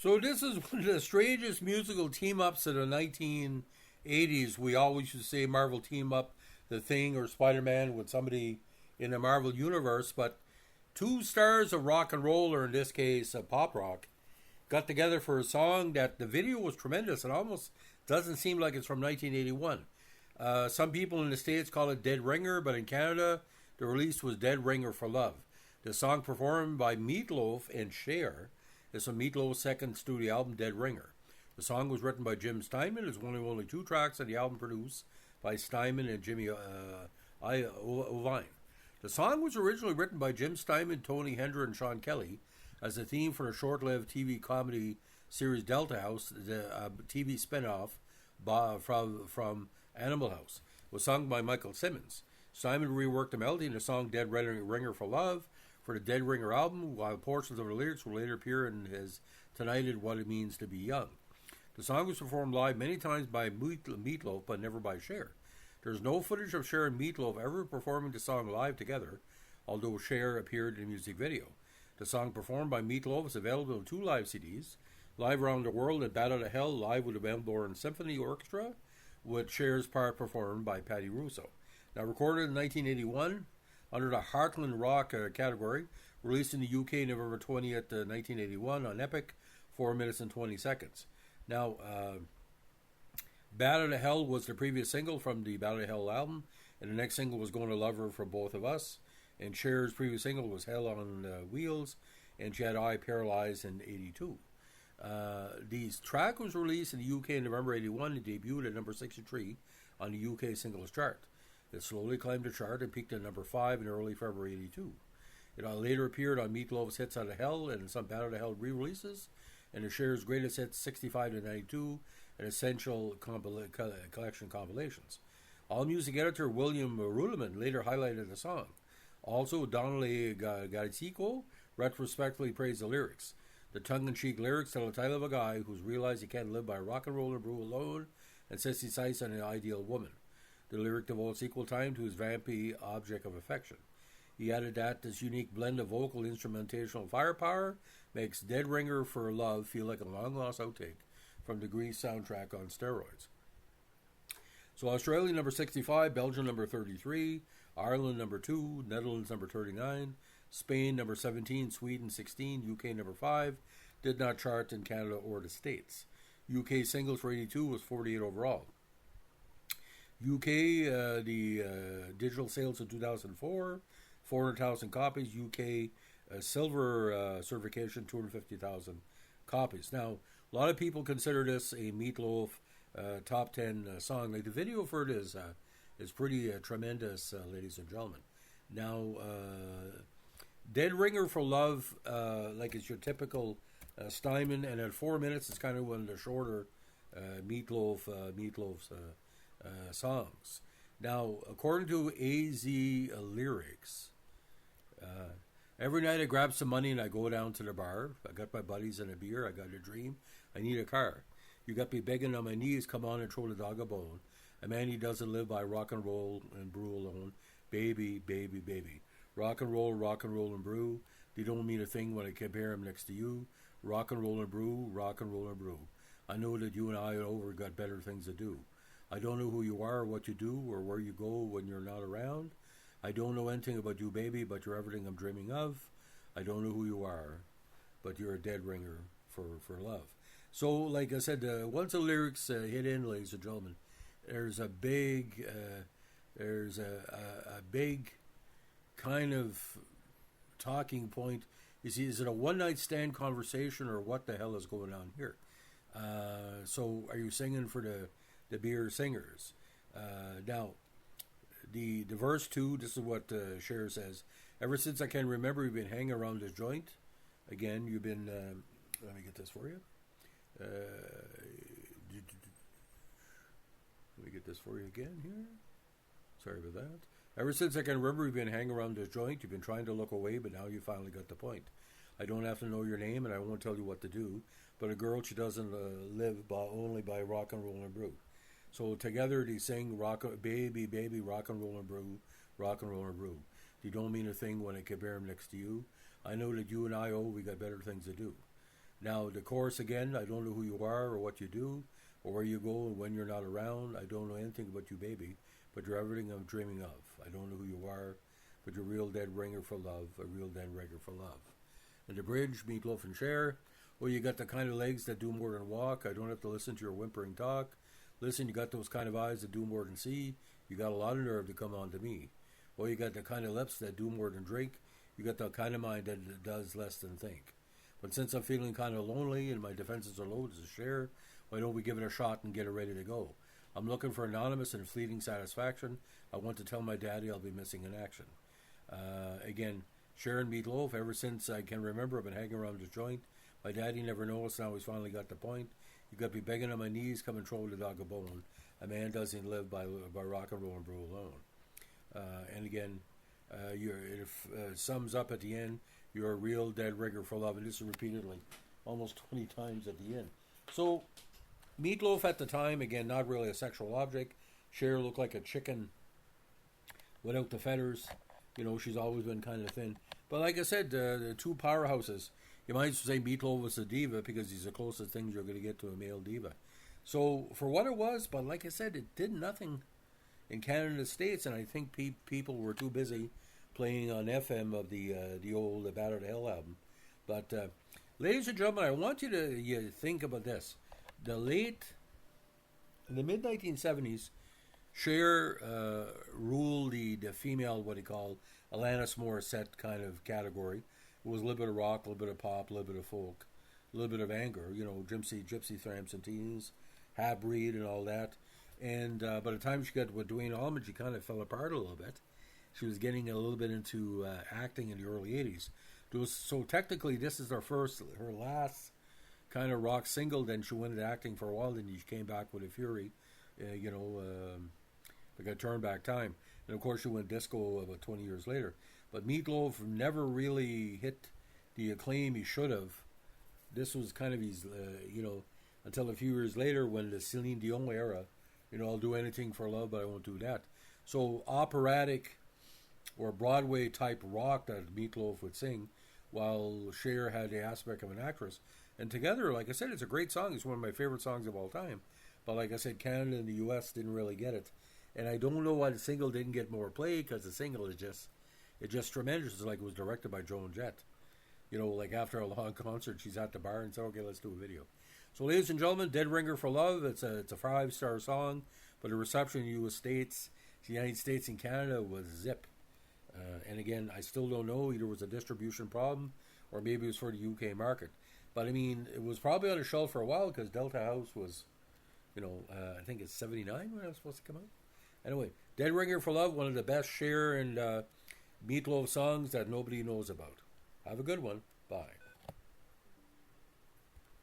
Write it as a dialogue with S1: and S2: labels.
S1: So this is one of the strangest musical team-ups of the 1980s. We always used to say Marvel team up The Thing or Spider-Man with somebody in the Marvel universe, but two stars of rock and roll, or in this case, pop rock, got together for a song that the video was tremendous. It almost doesn't seem like it's from 1981. Some people in the States call it Dead Ringer, but in Canada, the release was Dead Ringer for Love. The song performed by Loaf and Cher is from Loaf's second studio album, Dead Ringer. The song was written by Jim Steinman. It's one of only two tracks on the album produced by Steinman and Jimmy Ovine. The song was originally written by Jim Steinman, Tony Hendra, and Sean Kelly as a theme for a short-lived TV comedy series Delta House, the TV spin-off from Animal House. It was sung by Michael Simmons. Steinman reworked the melody in the song Dead Ringer for Love for the Dead Ringer album, while portions of the lyrics will later appear in his Tonighted What It Means to Be Young. The song was performed live many times by Loaf, but never by Cher. There's no footage of Cher and Loaf ever performing the song live together, although Cher appeared in the music video. The song performed by Loaf is available on two live CDs, Live Around the World and Bat Out of Hell, live with the Melbourne Symphony Orchestra, with Cher's part performed by Patti Russo. Now recorded in 1981, under the Heartland Rock category, released in the UK November 20th, 1981 on Epic, 4 minutes and 20 seconds. Now, Bat Out of Hell was the previous single from the Bat Out of Hell album, and the next single was Gonna Love Her for Both of Us, and Cher's previous single was Hell on Wheels, and she had Eye Paralyzed in 82. The track was released in the UK in November 81 and debuted at number 63 on the UK singles chart. It slowly climbed the chart and peaked at number 5 in early February 82. It later appeared on Loaf's Hits Out of Hell and some Bat Out of Hell re-releases, and the Cher's Greatest Hits 65 to 92 and Essential Collection compilations. All-music editor William Ruleman later highlighted the song. Also, Donnelly Gazico retrospectively praised the lyrics. The tongue-in-cheek lyrics tell the tale of a guy who's realized he can't live by rock and roll and brew alone and sets his sights on an ideal woman. The lyric devotes equal time to his vampy object of affection. He added that this unique blend of vocal, instrumentational firepower makes Dead Ringer for Love feel like a long-lost outtake from the Grease soundtrack on steroids. So Australia number 65, Belgium number 33, Ireland number 2, Netherlands number 39, Spain number 17, Sweden 16, UK number 5, did not chart in Canada or the States. UK singles for 82 was 48 overall. UK, the digital sales in 2004, 400,000 copies. UK silver certification, 250,000 copies. Now, a lot of people consider this a Loaf top 10 song. Like the video for it is pretty tremendous, ladies and gentlemen. Now, Dead Ringer for Love, like it's your typical Steinman, and at 4 minutes, it's kind of one of the shorter Loaf's songs. Now, according to AZ lyrics, every night I grab some money and I go down to the bar. I got my buddies and a beer. I got a dream. I need a car. You got me begging on my knees. Come on and throw the dog a bone. A man, he doesn't live by rock and roll and brew alone. Baby, baby, baby. Rock and roll and brew. They don't mean a thing when I compare him next to you. Rock and roll and brew, rock and roll and brew. I know that you and I over got better things to do. I don't know who you are or what you do or where you go when you're not around. I don't know anything about you, baby, but you're everything I'm dreaming of. I don't know who you are, but you're a dead ringer for love. So, like I said, once the lyrics hit in, ladies and gentlemen, there's a big kind of talking point. Is it a one-night stand conversation or what the hell is going on here? So, are you singing for the beer singers? Now, the verse 2, this is what Cher says. Ever since I can remember, you've been hanging around this joint. Again, you've been, let me get this for you. Let me get this for you again here. Sorry about that. Ever since I can remember, you've been hanging around this joint. You've been trying to look away, but now you finally got the point. I don't have to know your name, and I won't tell you what to do. But a girl, she doesn't live only by rock and roll and brew. So together they sing baby, baby, rock and roll and brew, rock and roll and brew. They don't mean a thing when I compare them next to you. I know that you and I, we got better things to do. Now, the chorus again, I don't know who you are or what you do or where you go and when you're not around. I don't know anything about you, baby, but you're everything I'm dreaming of. I don't know who you are, but you're a real dead ringer for love, a real dead ringer for love. And the bridge, Meat Loaf and Cher. Well, you got the kind of legs that do more than walk. I don't have to listen to your whimpering talk. Listen, you got those kind of eyes that do more than see. You got a lot of nerve to come on to me. Well, you got the kind of lips that do more than drink. You got the kind of mind that does less than think. But since I'm feeling kind of lonely and my defenses are low to share, why don't we give it a shot and get it ready to go? I'm looking for anonymous and fleeting satisfaction. I want to tell my daddy I'll be missing in action. Again, Cher and Meat Loaf, ever since I can remember, I've been hanging around the joint. My daddy never noticed, now he's finally got the point. You got to be begging on my knees, come and throw the dog a bone. A man doesn't live by rock and roll and brew alone. And again, it sums up at the end, you're a real dead rigger for love. And this is repeatedly, almost 20 times at the end. So, Meat Loaf at the time, again, not really a sexual object. Cher looked like a chicken without the feathers. You know, she's always been kind of thin. But like I said, the two powerhouses, you might say Meat Loaf was a diva because he's the closest thing you're going to get to a male diva. So, for what it was, but like I said, it did nothing in Canada and the States, and I think people were too busy playing on FM of the old Battered Hell album. But, ladies and gentlemen, I want you to think about this. In the mid-1970s, Cher ruled the female, what he called, Alanis Morissette kind of category. It was a little bit of rock, a little bit of pop, a little bit of folk, a little bit of anger, you know, gypsy tramps and teens, half-breed and all that. And by the time she got with Dwayne Allman, she kind of fell apart a little bit. She was getting a little bit into acting in the early 80s. So technically, this is her last kind of rock single. Then she went into acting for a while, then she came back with a Fury, like a Turn Back Time. And of course, she went disco about 20 years later. But Meat Loaf never really hit the acclaim he should have. This was kind of his, until a few years later when the Celine Dion era, I'll do anything for love, but I won't do that. So operatic or Broadway type rock that Meat Loaf would sing, while Cher had the aspect of an actress. And together, like I said, it's a great song. It's one of my favorite songs of all time. But like I said, Canada and the U.S. didn't really get it. And I don't know why the single didn't get more play, because the single is just tremendous. It's like it was directed by Joan Jett. Like after a long concert, she's at the bar and said, okay, let's do a video. So ladies and gentlemen, Dead Ringer for Love. It's a 5-star song, but the reception in the United States and Canada was zip. And again, I still don't know. Either it was a distribution problem or maybe it was for the UK market. But I mean, it was probably on the shelf for a while because Delta House was, I think it's 79 when it was supposed to come out. Anyway, Dead Ringer for Love, one of the best Cher and Meat Loaf songs that nobody knows about. Have a good one. Bye.